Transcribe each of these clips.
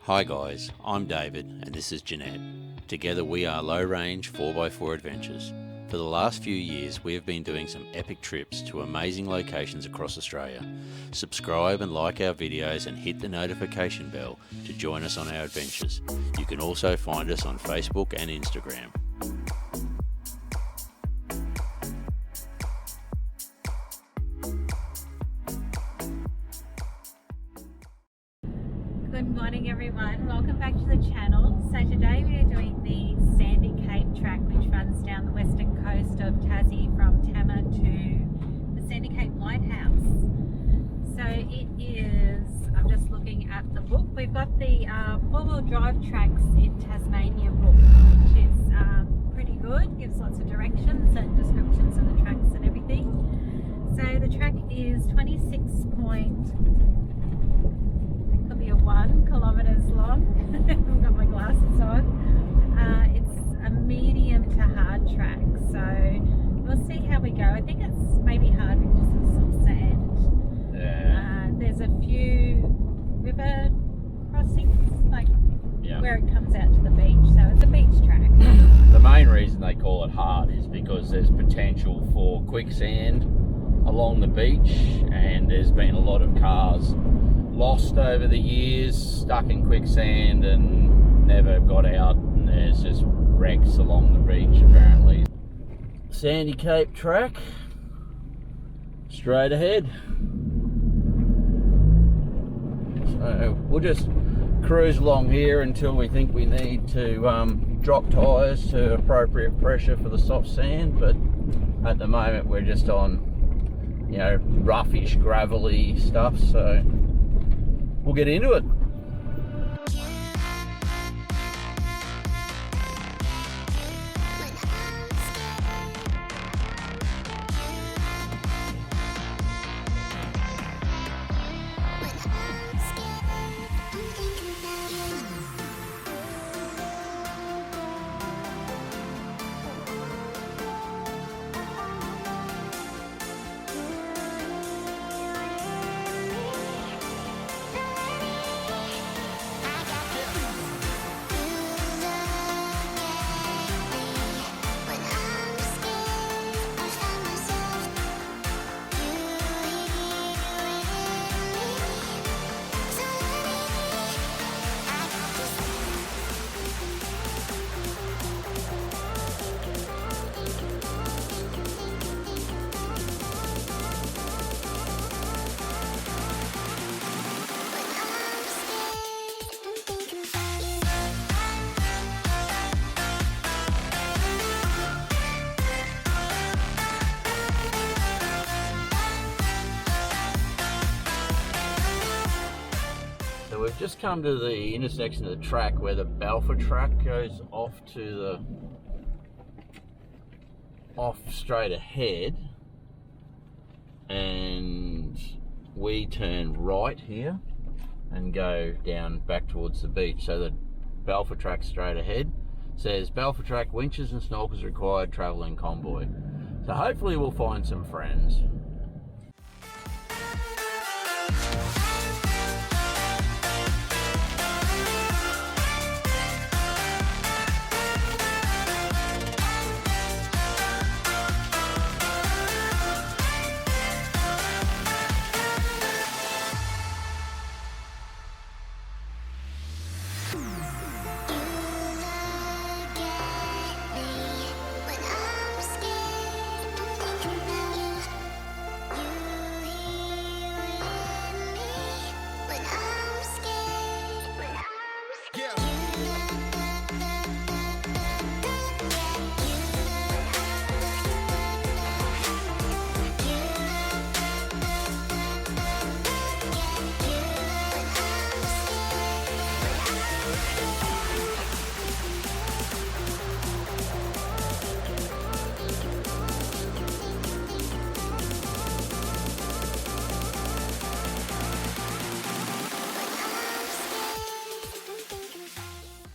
Hi guys, I'm David and this is Jeanette. Together we are Low Range 4x4 Adventures. For the last few years we have been doing some epic trips to amazing locations across Australia. Subscribe and like our videos and hit the notification bell to join us on our adventures. You can also find us on Facebook and Instagram. Good morning everyone, welcome back to the channel. So today we are doing the Sandy Cape track which runs down the western coast of Tassie from Tama to the Sandy Cape lighthouse. So it is, I'm just looking at the book, we've got the four-wheel drive tracks in Tasmania book which is pretty good, gives lots of directions and descriptions of the tracks and everything. So the track is 1 kilometers long. I've got my glasses on. It's a medium to hard track, so we'll see how we go. I think it's maybe hard because there's some sand. Yeah. There's a few river crossings, like where it comes out to the beach, so it's a beach track. The main reason they call it hard is because there's potential for quicksand along the beach, and there's been a lot of cars lost over the years, stuck in quicksand and never got out, and there's just wrecks along the beach apparently. Sandy Cape track, straight ahead. So we'll just cruise along here until we think we need to drop tyres to appropriate pressure for the soft sand, but at the moment we're just on, you know, roughish gravelly stuff, so we'll get into it. We've just come to the intersection of the track where the Balfour track goes off straight ahead, and we turn right here and go down back towards the beach. So the Balfour track straight ahead says Balfour track, winches and snorkels required, travel in convoy. So hopefully we'll find some friends.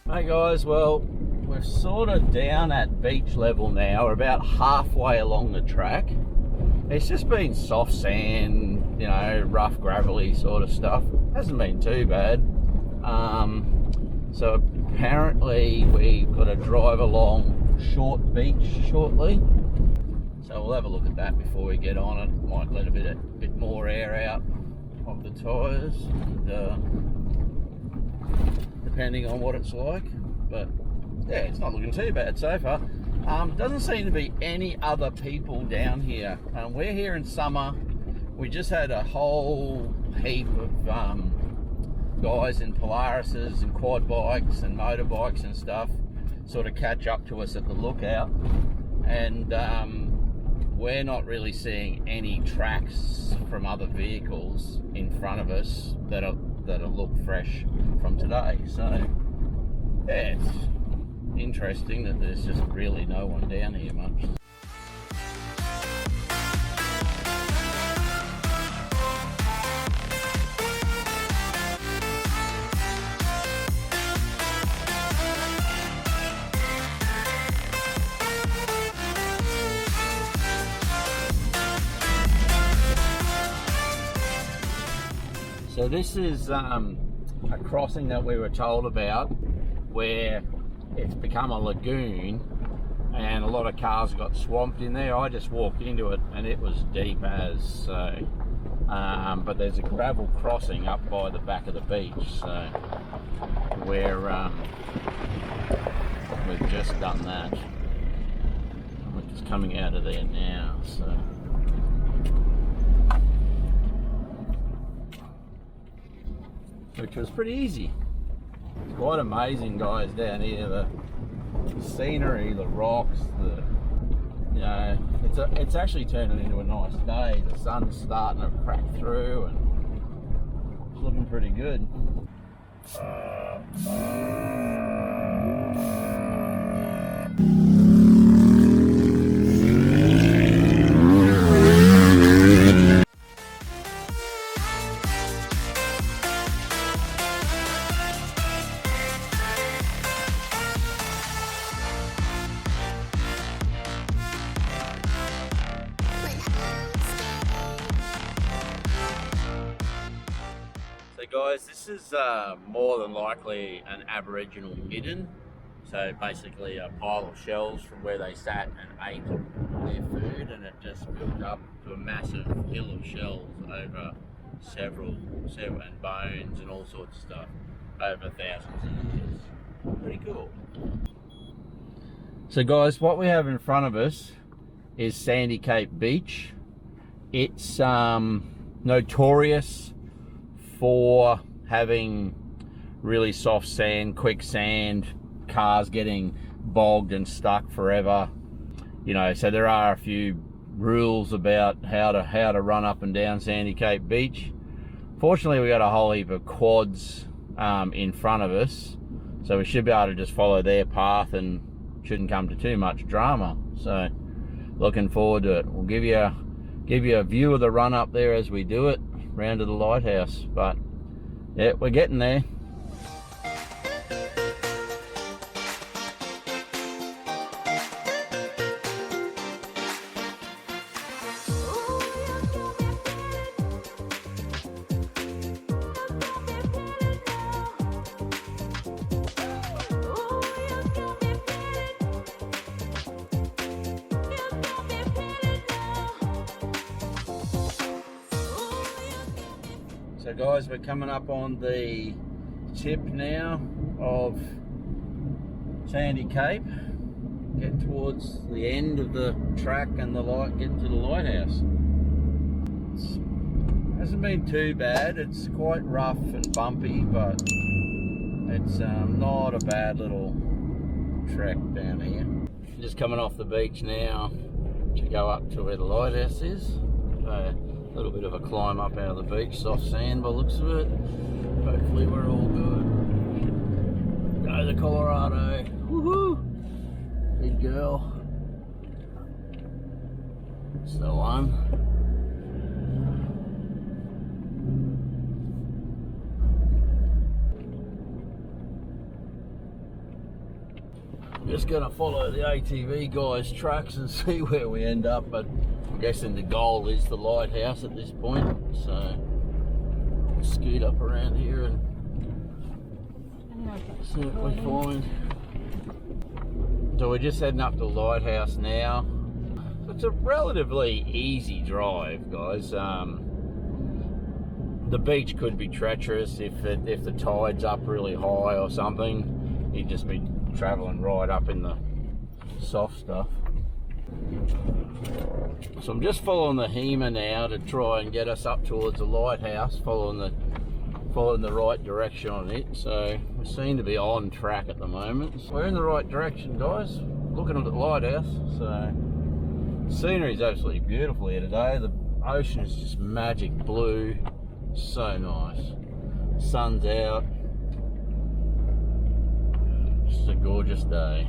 Hey guys, well, we're sort of down at beach level now. We're about halfway along the track. It's just been soft sand, you know, rough gravelly sort of stuff. Hasn't been too bad. So apparently we've got to drive along Short Beach shortly. So we'll have a look at that before we get on it. Might let a bit more air out of the tyres, depending on what it's like. But yeah, it's not looking too bad so far. Doesn't seem to be any other people down here. We're here in summer. We just had a whole heap of guys in Polarises and quad bikes and motorbikes and stuff sort of catch up to us at the lookout, and we're not really seeing any tracks from other vehicles in front of us that look fresh from today. So yeah, it's interesting that there's just really no one down here much. So this is a crossing that we were told about where it's become a lagoon and a lot of cars got swamped in there. I just walked into it and it was deep as so. But there's a gravel crossing up by the back of the beach, so we've just done that. We're just coming out of there now, so. Which was pretty easy. It's quite amazing, guys, down here. The scenery, the rocks, it's actually turning into a nice day. The sun's starting to crack through and it's looking pretty good. Guys, this is more than likely an Aboriginal midden. So basically a pile of shells from where they sat and ate their food, and it just built up to a massive hill of shells over several and bones and all sorts of stuff over thousands of years. Pretty cool. So guys, what we have in front of us is Sandy Cape Beach. It's notorious for having really soft sand, quicksand, cars getting bogged and stuck forever. You know, so there are a few rules about how to run up and down Sandy Cape Beach. Fortunately, we got a whole heap of quads in front of us, so we should be able to just follow their path and shouldn't come to too much drama. So looking forward to it. We'll give you a view of the run up there as we do it round to the lighthouse, but yeah, we're getting there. So guys, we're coming up on the tip now of Sandy Cape, getting towards the end of the track and getting to the lighthouse. It hasn't been too bad. It's quite rough and bumpy, but it's not a bad little trek down here. Just coming off the beach now to go up to where the lighthouse is. A little bit of a climb up out of the beach, soft sand by the looks of it. Hopefully we're all good. Go the Colorado. Woohoo! Good girl. It's the one. Just gonna follow the ATV guys' tracks and see where we end up, but I'm guessing the goal is the lighthouse at this point, so we'll scoot up around here and See what we find. So we're just heading up to the lighthouse now. It's a relatively easy drive, guys. The beach could be treacherous if the tide's up really high or something. You'd just be travelling right up in the soft stuff. So I'm just following the Hema now to try and get us up towards the lighthouse, following the right direction on it. So we seem to be on track at the moment. So we're in the right direction, guys. Looking at the lighthouse. So scenery is absolutely beautiful here today. The ocean is just magic blue. So nice. Sun's out. Just a gorgeous day.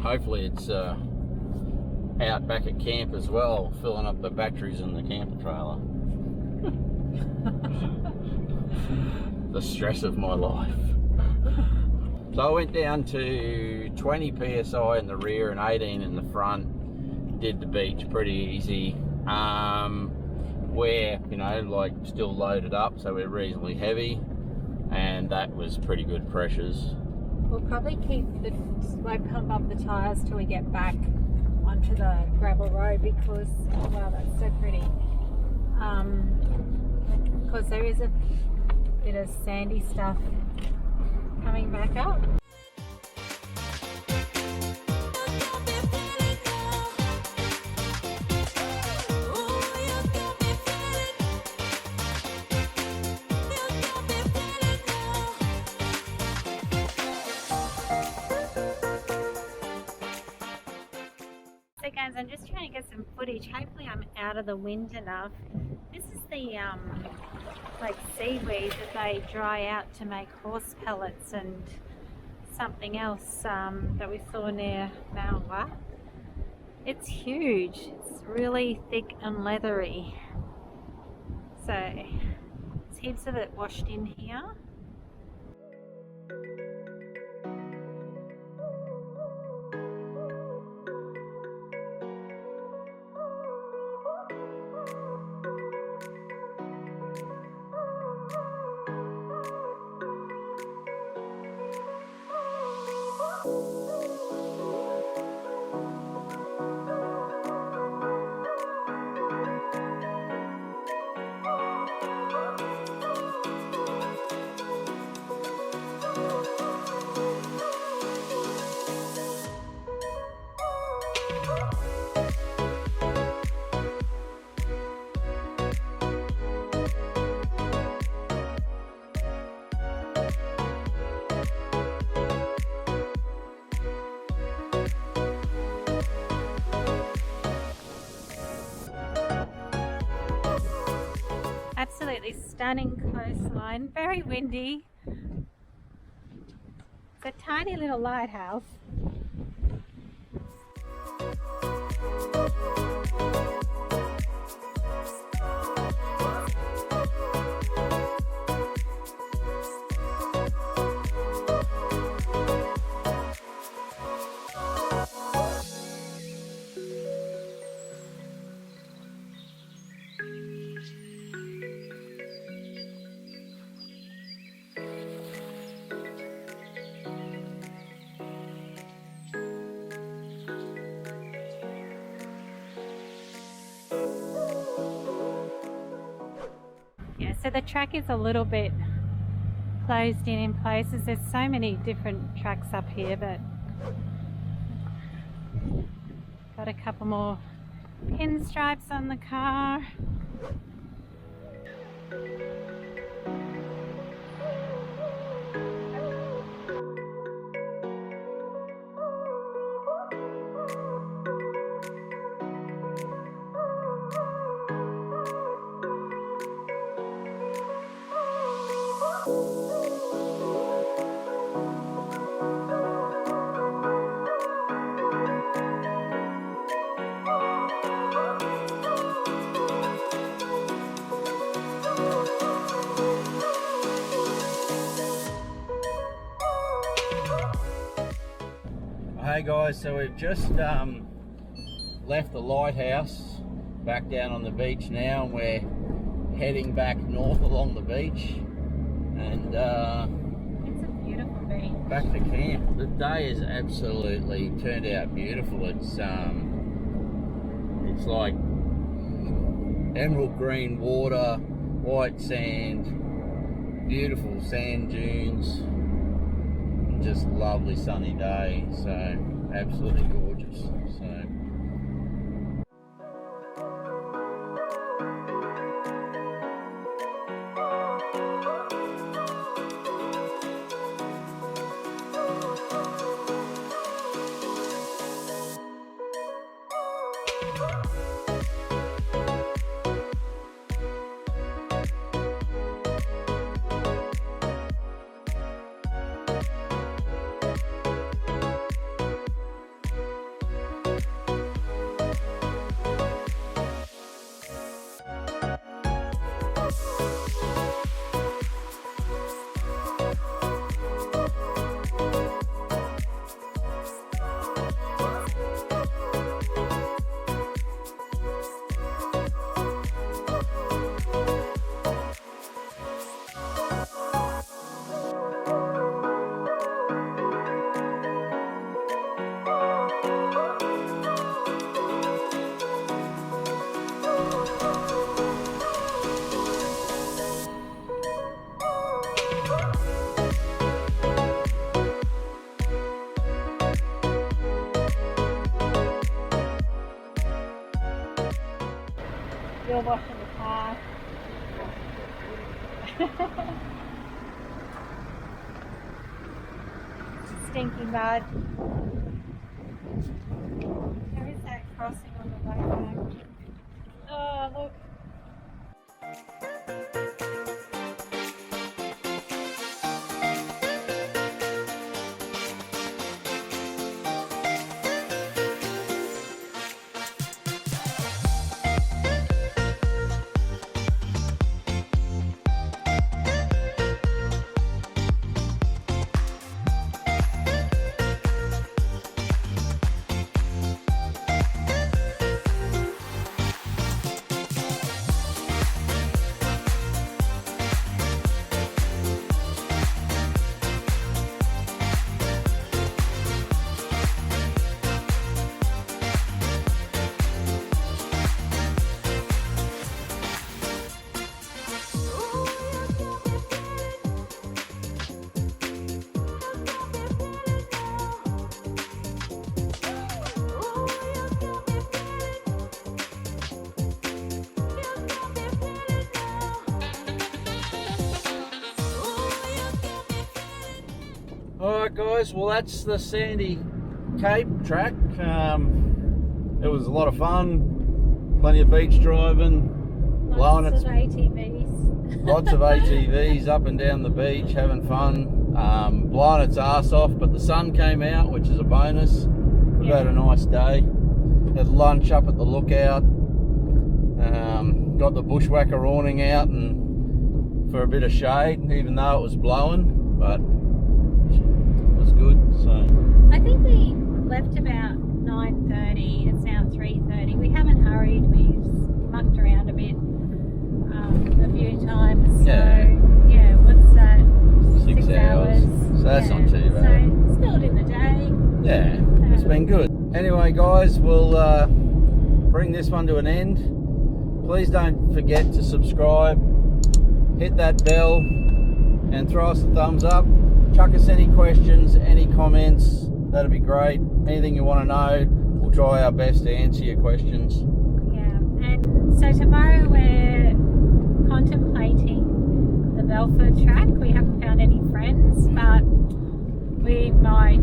Hopefully it's out back at camp as well, filling up the batteries in the camper trailer. The stress of my life. So I went down to 20 psi in the rear and 18 in the front. Did the beach pretty easy. We're, you know, like still loaded up, so we're reasonably heavy, and that was pretty good pressures. We'll probably won't pump up the tyres till we get back onto the gravel road because, oh wow, that's so pretty. Because there is a bit of sandy stuff coming back up. So guys, I'm just trying to get some footage. Hopefully I'm out of the wind enough. This is the like seaweed that they dry out to make horse pellets and something else that we saw near Malwa. It's huge. It's really thick and leathery. So there's heaps of it washed in here. Absolutely stunning coastline, very windy. It's a tiny little lighthouse. So the track is a little bit closed in places. There's so many different tracks up here, but got a couple more pinstripes on the car. Hey guys, so we've just left the lighthouse, back down on the beach now, and we're heading back north along the beach, and Back to camp. The day has absolutely turned out beautiful. It's like emerald green water, white sand, beautiful sand dunes, and just lovely sunny day. So absolutely gorgeous. So. You're washing the car. Stinky mud. There is that crossing on the way back. Oh, look. Alright guys, well that's the Sandy Cape track. It was a lot of fun, plenty of beach driving, Lots of ATVs. lots of ATVs up and down the beach, having fun, blowing its ass off, but the sun came out, which is a bonus. We've had a nice day. Had lunch up at the lookout, got the bushwhacker awning out and for a bit of shade, even though it was blowing, but it was good. So I think we left about 9:30. It's now 3:30. We haven't hurried. We've mucked around a bit a few times. So yeah, what's that? 6 hours. So that's not too bad. So still in the day. Yeah, it's been good. Anyway guys, we'll bring this one to an end. Please don't forget to subscribe, hit that bell and throw us a thumbs up. Chuck us any questions, any comments, that'd be great. Anything you want to know, we'll try our best to answer your questions. Yeah, and so tomorrow we're contemplating the Balfour track. We haven't found any friends, but we might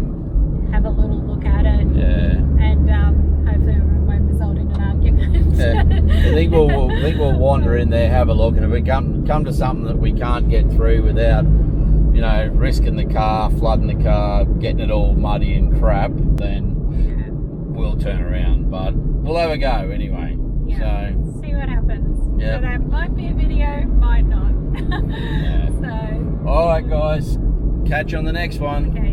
have a little look at it. Yeah. And hopefully it won't result in an argument. Yeah. I think we'll wander in there, have a look, and if we come to something that we can't get through without, you know, risking the car, flooding the car, getting it all muddy and crap, then we'll turn around. But we'll have a go anyway. Yeah. So see what happens. Yeah. So that might be a video, might not. Yeah. So all right guys, catch you on the next one. okay.